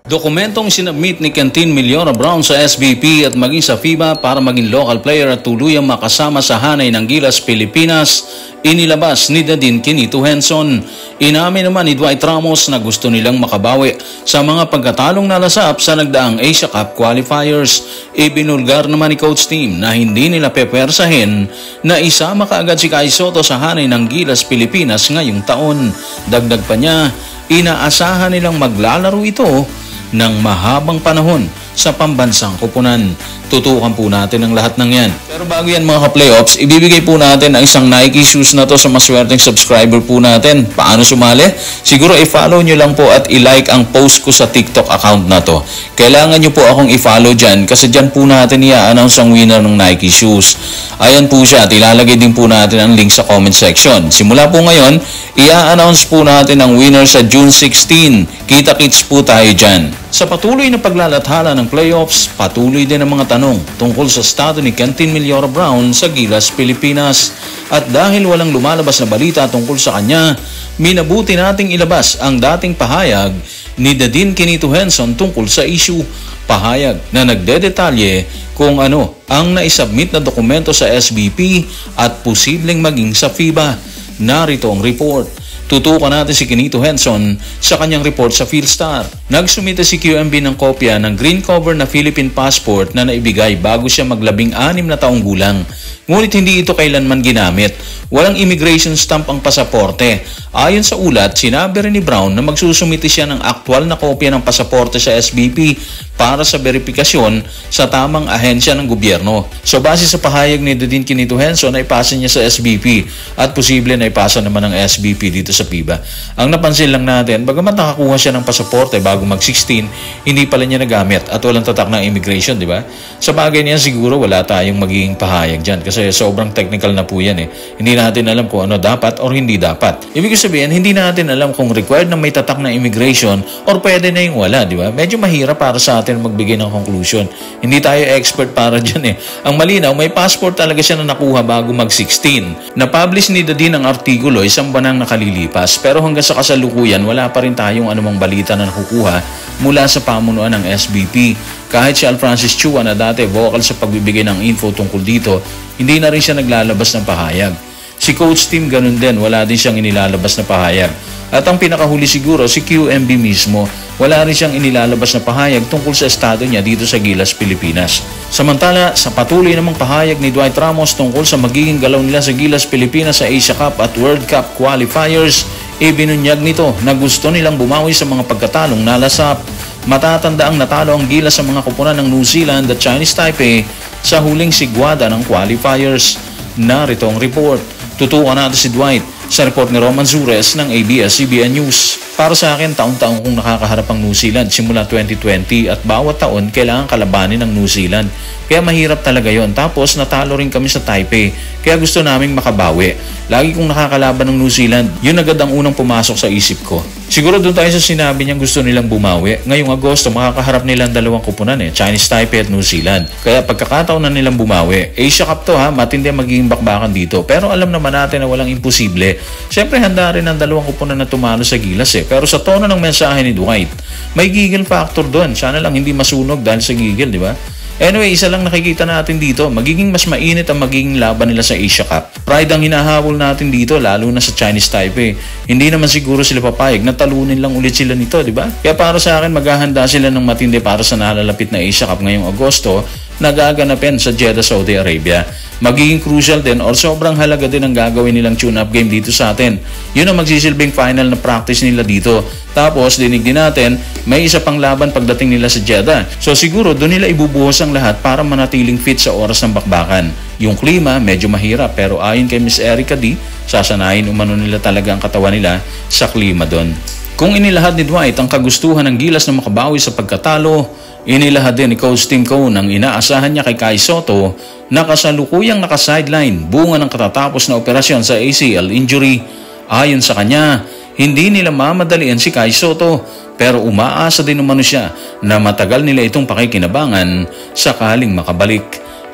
Dokumentong sinubmit ni Quentin Millora Brown sa SBP at maging sa FIBA para maging local player at tuluyang makasama sa hanay ng Gilas Pilipinas, inilabas ni Dadin Quinito Henson. Inamin naman ni Dwight Ramos na gusto nilang makabawi sa mga pagkatalong nalasap sa nagdaang Asia Cup qualifiers. Ibinulgar naman ni Coach Team na hindi nila pepersahin na isama kaagad si Kai Sotto sa hanay ng Gilas Pilipinas ngayong taon. Dagdag pa niya, inaasahan nilang maglalaro ito ng mahabang panahon sa pambansang koponan. Tutukan po natin ang lahat ng yan. Pero bago yan mga ka-playoffs, ibibigay po natin ang isang Nike shoes na to sa maswerteng subscriber po natin. Paano sumali? Siguro i-follow nyo lang po at i-like ang post ko sa TikTok account na to. Kailangan nyo po akong i-follow dyan kasi dyan po natin i-announce ang winner ng Nike shoes. Ayan po siya at ilalagay din po natin ang link sa comment section. Simula po ngayon, i-announce po natin ang winner sa June 16. Kita-kits po tayo dyan. Sa patuloy na paglalathala ng playoffs, patuloy din ang mga tanong tungkol sa estado ni Quentin Millora Brown sa Gilas Pilipinas. At dahil walang lumalabas na balita tungkol sa kanya, minabuti nating ilabas ang dating pahayag ni Dadin Quinito Henson tungkol sa issue. Pahayag na nagdedetalye kung ano ang naisubmit na dokumento sa SBP at posibleng maging sa FIBA. Narito ang report. Tutukan natin si Quinito Henson sa kanyang report sa Philstar. Nagsumite si QMB ng kopya ng green cover na Philippine passport na naibigay bago siya mag-16 na taong gulang. Ngunit hindi ito kailanman ginamit. Walang immigration stamp ang pasaporte. Ayon sa ulat, sinabi rin ni Brown na magsusumite siya ng aktwal na kopya ng pasaporte sa SBP para sa verifikasyon sa tamang ahensya ng gobyerno. So base sa pahayag ni Dadin Quinito Henson na ipasa niya sa SBP at posible na ipasa naman ng SBP dito sa FIBA. Ang napansin lang natin, bagamat nakakuha siya ng pasaporte bago mag-16, hindi pala niya nagamit at walang tatak ng immigration, di ba? Sa bagay niya siguro wala tayong magiging pahayag dyan kasi sobrang technical na po yan eh. Hindi natin alam kung ano dapat or hindi dapat. Ibig sabihin, hindi natin alam kung required na may tatak na immigration or pwede na yung wala, di ba? Medyo mahirap para sa atin magbigay ng conclusion. Hindi tayo expert para dyan eh. Ang malinaw, may passport talaga siya na nakuha bago mag-16. Na-publish ni Dadin ang artikulo isang banang nakalilipas pero hanggang sa kasalukuyan, wala pa rin tayong anumang balita na nakukuha mula sa pamunuan ng SBP. Kahit si Al Francis Chua na dati vocal sa pagbibigay ng info tungkol dito, hindi na rin siya naglalabas ng pahayag. Si Coach Team ganun din, wala din siyang inilalabas na pahayag. At ang pinakahuli siguro, si QMB mismo, wala rin siyang inilalabas na pahayag tungkol sa estado niya dito sa Gilas Pilipinas. Samantala, sa patuloy namang pahayag ni Dwight Ramos tungkol sa magiging galaw nila sa Gilas Pilipinas sa Asia Cup at World Cup qualifiers, ibinunyag nito na gusto nilang bumawi sa mga pagkatalong nalasap. Matatanda ang natalo ang Gilas sa mga koponan ng New Zealand at Chinese Taipei sa huling sigwada ng qualifiers. Narito ang report. Tutukan natin si Dwight sa report ni Roman Zures ng ABS-CBN News. Para sa akin, taon-taon kong nakakaharap ang New Zealand simula 2020 at bawat taon kailangan kalabanin ng New Zealand. Kaya mahirap talaga yon. Tapos natalo rin kami sa Taipei. Kaya gusto naming makabawi. Lagi kong nakakalaban ng New Zealand. Yun agad ang unang pumasok sa isip ko. Siguro doon tayo sa sinabi niyang gusto nilang bumawi. Ngayong Agosto, makakaharap nilang dalawang koponan Chinese Taipei at New Zealand. Kaya pagkakataon na nilang bumawi. Asia Cup to ha, matindi ang magiging bakbakan dito. Pero alam naman natin na walang imposible. Siyempre handa rin ang dalawang koponan na tumalo sa Gilas Pero sa tono ng mensahe ni Dwight, may gigil factor doon. Sana lang hindi masunog dahil sa gigil, di ba? Anyway, isa lang nakikita natin dito, magiging mas mainit ang magiging laban nila sa Asia Cup. Pride ang hinahabol natin dito, lalo na sa Chinese Taipei. Hindi naman siguro sila papayag na talunin lang ulit sila nito, di ba? Kaya para sa akin, maghahanda sila ng matindi para sa nalalapit na Asia Cup ngayong Agosto, nagaganapin sa Jeddah, Saudi Arabia. Magiging crucial din or sobrang halaga din ang gagawin nilang tune-up game dito sa atin. Yun ang magsisilbing final na practice nila dito. Tapos, dinig din natin, may isa pang laban pagdating nila sa Jeddah. So siguro, doon nila ibubuhos ang lahat para manatiling fit sa oras ng bakbakan. Yung klima, medyo mahirap pero ayon kay Miss Erica D, sasanayin umano nila talaga ang katawan nila sa klima doon. Kung inilahad ni Dwight ang kagustuhan ng Gilas na makabawi sa pagkatalo, inilahad din ni Coach Tim Cone ang inaasahan niya kay Kai Sotto na kasalukuyang naka-sideline bunga ng katatapos na operasyon sa ACL injury. Ayon sa kanya, hindi nila mamadalian si Kai Sotto pero umaasa din umano siya na matagal nila itong pakikinabangan sakaling makabalik.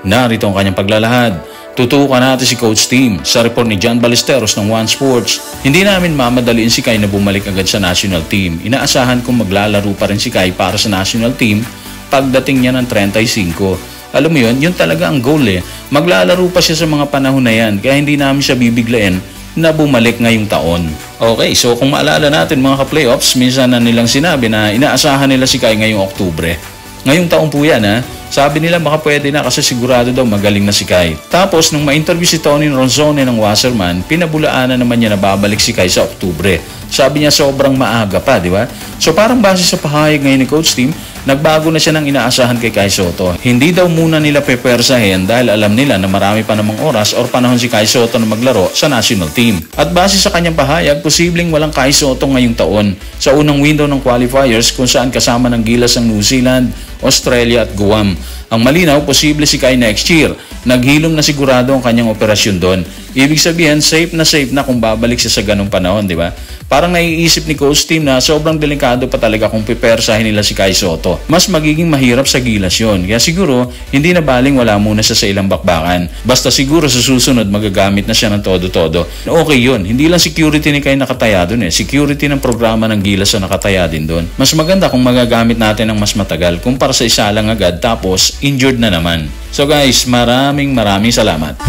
Narito ang kanyang paglalahad. Tutukan natin si Coach Team sa report ni John Ballesteros ng One Sports. Hindi namin mamadaliin si Kai na bumalik agad sa national team. Inaasahan kong maglalaro pa rin si Kai para sa national team pagdating niya ng 35. Alam mo yun talaga ang goal eh. Maglalaro pa siya sa mga panahon na yan kaya hindi namin siya bibiglain na bumalik ngayong taon. Okay, so kung maalala natin mga ka-playoffs, minsan na nilang sinabi na inaasahan nila si Kai ngayong Oktubre. Ngayong taon po yan ha. Sabi nila baka pwede na kasi sigurado daw magaling na si Kai. Tapos nung ma-interview si Tony Ronzone ng Wasserman, pinabulaanan naman niya na babalik si Kai sa Oktubre. Sabi niya sobrang maaga pa, di ba? So parang base sa pahayag ngayon ni Coach Team, nagbago na siya ng inaasahan kay Kai Sotto. Hindi daw muna nila pepersahin dahil alam nila na marami pa namang oras or panahon si Kai Sotto na maglaro sa national team. At base sa kanyang pahayag, posibleng walang Kai Sotto ngayong taon sa unang window ng qualifiers kung saan kasama ng gilas ng New Zealand, Australia at Guam. Ang malinaw, posible si Kai next year. Naghilom na sigurado ang kanyang operasyon doon. Ibig sabihin, safe na kung babalik siya sa ganung panahon, di ba? Parang naiisip ni Coach Team na sobrang delikado pa talaga kung pipersahin nila si Kai Sotto. Mas magiging mahirap sa gilas yun. Kaya siguro, hindi na baling wala muna siya sa ilang bakbakan. Basta siguro sa susunod, magagamit na siya ng todo-todo. Okay yun. Hindi lang security ni Kai nakataya doon eh. Security ng programa ng gilas na nakataya din doon. Mas maganda kung magagamit natin ng mas matagal kumpara sa isa lang agad tapos injured na naman. So guys, maraming salamat.